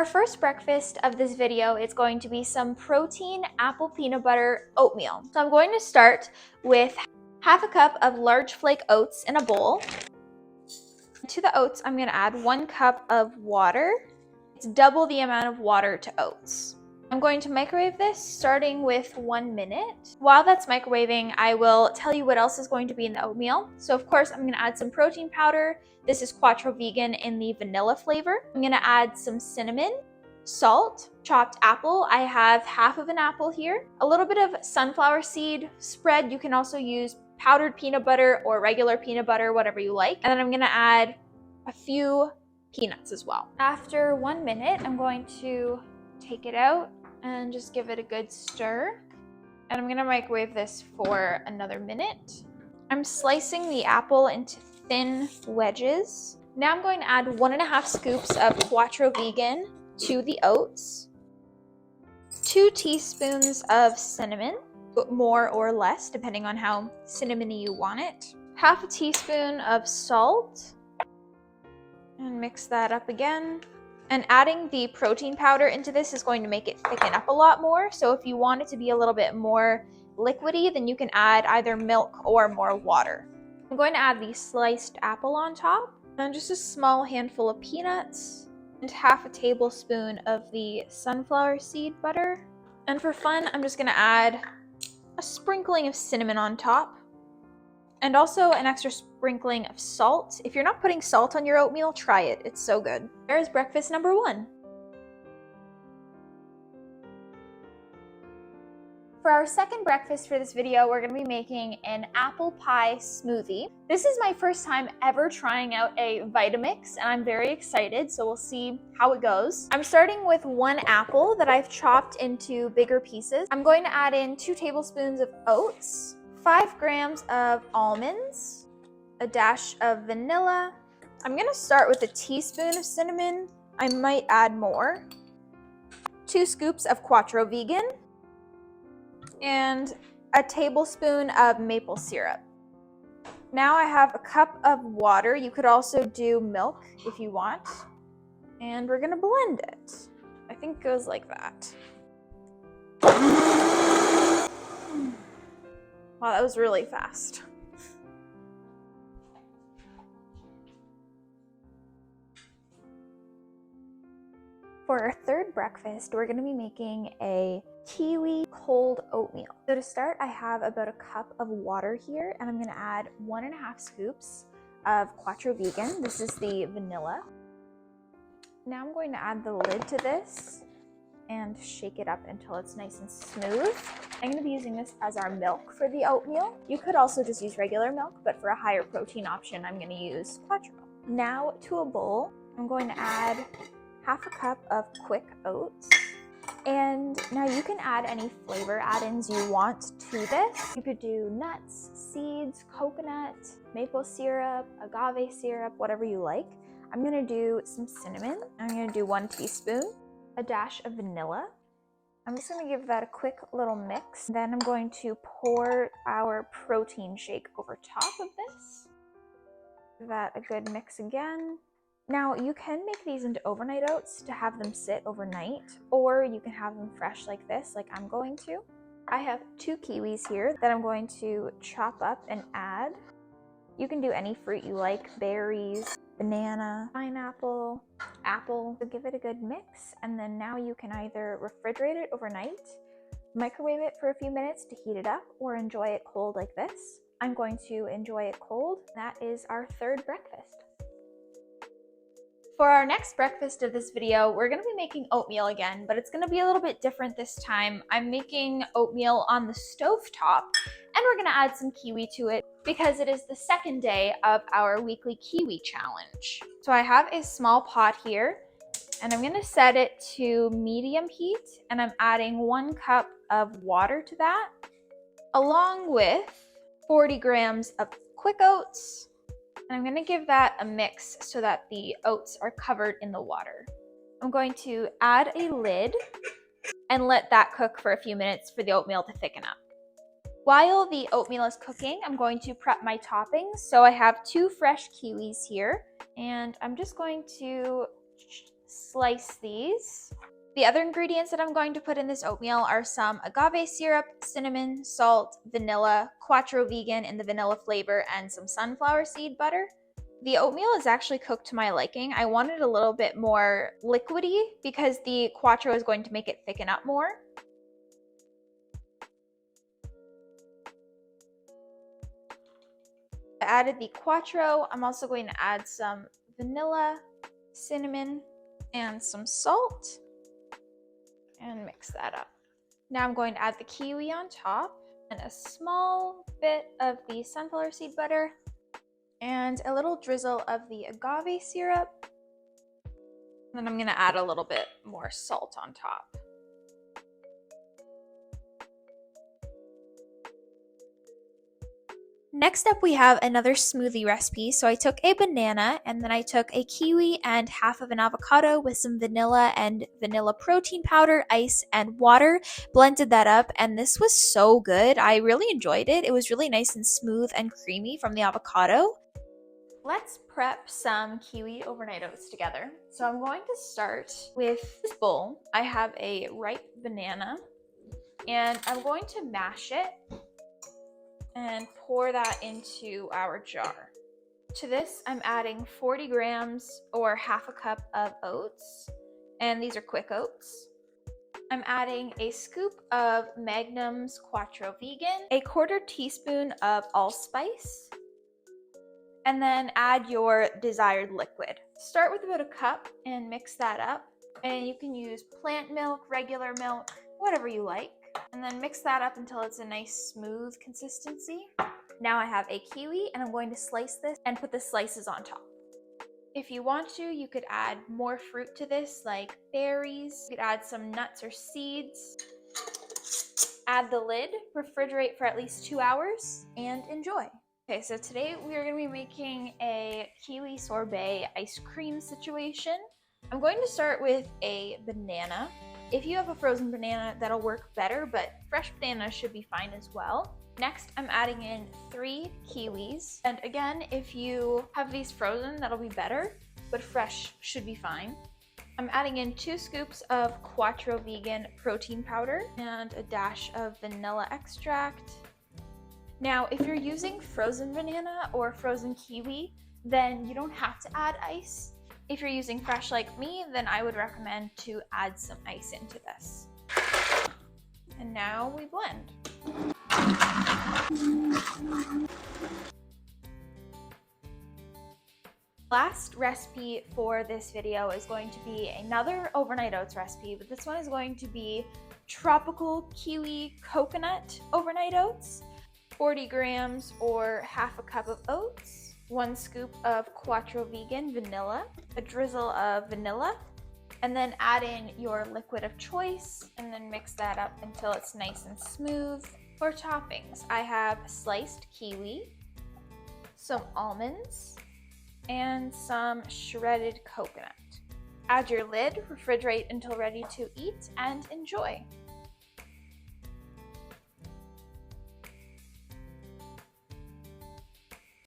our first breakfast of this video, it's going to be some protein apple peanut butter oatmeal. So I'm going to start with half a cup of large flake oats in a bowl. To the oats, I'm going to add 1 cup of water. It's double the amount of water to oats. I'm going to microwave this starting with 1 minute. While that's microwaving, I will tell you what else is going to be in the oatmeal. So of course, I'm going to add some protein powder. This is Quattro Vegan in the vanilla flavor. I'm going to add some cinnamon, salt, chopped apple. I have half of an apple here. A little bit of sunflower seed spread. You can also use powdered peanut butter or regular peanut butter, whatever you like. And then I'm going to add a few peanuts as well. After 1 minute, I'm going to take it out and just give it a good stir. And I'm gonna microwave this for another minute. I'm slicing the apple into thin wedges. Now I'm going to add 1.5 scoops of Quattro Vegan to the oats, 2 teaspoons of cinnamon, more or less depending on how cinnamony you want it, half a teaspoon of salt, and mix that up again. And adding the protein powder into this is going to make it thicken up a lot more. So if you want it to be a little bit more liquidy, then you can add either milk or more water. I'm going to add the sliced apple on top, and just a small handful of peanuts, and half a tablespoon of the sunflower seed butter. And for fun, I'm just going to add a sprinkling of cinnamon on top, and also an extra sprinkling of salt. If you're not putting salt on your oatmeal, try it. It's so good. There's breakfast number 1. For our second breakfast for this video, we're gonna be making an apple pie smoothie. This is my first time ever trying out a Vitamix, and I'm very excited, so we'll see how it goes. I'm starting with 1 apple that I've chopped into bigger pieces. I'm going to add in 2 tablespoons of oats, 5 grams of almonds, a dash of vanilla. I'm gonna start with a teaspoon of cinnamon. I might add more. 2 scoops of Quattro Vegan, and a tablespoon of maple syrup. Now I have a cup of water. You could also do milk if you want. And we're gonna blend it. I think it goes like that. Wow, that was really fast. For our third breakfast, we're going to be making a kiwi cold oatmeal. So to start, I have about a cup of water here, and I'm going to add 1.5 scoops of Quattro Vegan. This is the vanilla. Now I'm going to add the lid to this and shake it up until it's nice and smooth. I'm going to be using this as our milk for the oatmeal. You could also just use regular milk, but for a higher protein option, I'm going to use Quattro. Now to a bowl, I'm going to add half a cup of quick oats. And now you can add any flavor add-ins you want to this. You could do nuts, seeds, coconut, maple syrup, agave syrup, whatever you like. I'm going to do some cinnamon. I'm going to do 1 teaspoon, a dash of vanilla. I'm just going to give that a quick little mix. Then I'm going to pour our protein shake over top of this. Give that a good mix again. Now you can make these into overnight oats to have them sit overnight, or you can have them fresh like this, like I'm going to. I have 2 kiwis here that I'm going to chop up and add. You can do any fruit you like, berries, banana, pineapple, apple. So give it a good mix, and then now you can either refrigerate it overnight, microwave it for a few minutes to heat it up, or enjoy it cold like this. I'm going to enjoy it cold. That is our third breakfast. For our next breakfast of this video, we're going to be making oatmeal again, but it's going to be a little bit different this time. I'm making oatmeal on the stovetop, and we're going to add some kiwi to it because it is the second day of our weekly kiwi challenge. So I have a small pot here, and I'm going to set it to medium heat, and I'm adding 1 cup of water to that, along with 40 grams of quick oats. And I'm going to give that a mix so that the oats are covered in the water. I'm going to add a lid and let that cook for a few minutes for the oatmeal to thicken up. While the oatmeal is cooking, I'm going to prep my toppings. So I have 2 fresh kiwis here, and I'm just going to slice these. The other ingredients that I'm going to put in this oatmeal are some agave syrup, cinnamon, salt, vanilla, quattro vegan in the vanilla flavor, and some sunflower seed butter. The oatmeal is actually cooked to my liking. I want it a little bit more liquidy because the quattro is going to make it thicken up more. I added the quattro. I'm also going to add some vanilla, cinnamon, and some salt. And mix that up. Now I'm going to add the kiwi on top and a small bit of the sunflower seed butter and a little drizzle of the agave syrup. And then I'm going to add a little bit more salt on top. Next up, we have another smoothie recipe. So I took a banana and then I took a kiwi and half of an avocado with some vanilla and vanilla protein powder, ice, and water. Blended that up, and this was so good. I really enjoyed it. It was really nice and smooth and creamy from the avocado. Let's prep some kiwi overnight oats together. So I'm going to start with this bowl. I have a ripe banana and I'm going to mash it and pour that into our jar. To this, I'm adding 40 grams or half a cup of oats, and these are quick oats. I'm adding a scoop of Magnum's Quattro Vegan, a 1/4 teaspoon of allspice, and then add your desired liquid. Start with about a cup and mix that up, and you can use plant milk, regular milk, whatever you like. And then mix that up until it's a nice smooth consistency. Now I have a kiwi and I'm going to slice this and put the slices on top. If you want to, you could add more fruit to this, like berries. You could add some nuts or seeds. Add the lid, refrigerate for at least 2 hours, and enjoy. Okay, so today we are going to be making a kiwi sorbet ice cream situation. I'm going to start with a banana. If you have a frozen banana, that'll work better, but fresh banana should be fine as well. Next, I'm adding in 3 kiwis. And again, if you have these frozen, that'll be better, but fresh should be fine. I'm adding in 2 scoops of Quattro Vegan protein powder and a dash of vanilla extract. Now, if you're using frozen banana or frozen kiwi, then you don't have to add ice. If you're using fresh like me, then I would recommend to add some ice into this. And now we blend. Last recipe for this video is going to be another overnight oats recipe, but this one is going to be tropical kiwi coconut overnight oats. 40 grams or half a cup of oats, 1 scoop of Quattro Vegan vanilla, a drizzle of vanilla, and then add in your liquid of choice and then mix that up until it's nice and smooth. For toppings, I have sliced kiwi, some almonds, and some shredded coconut. Add your lid, refrigerate until ready to eat, and enjoy.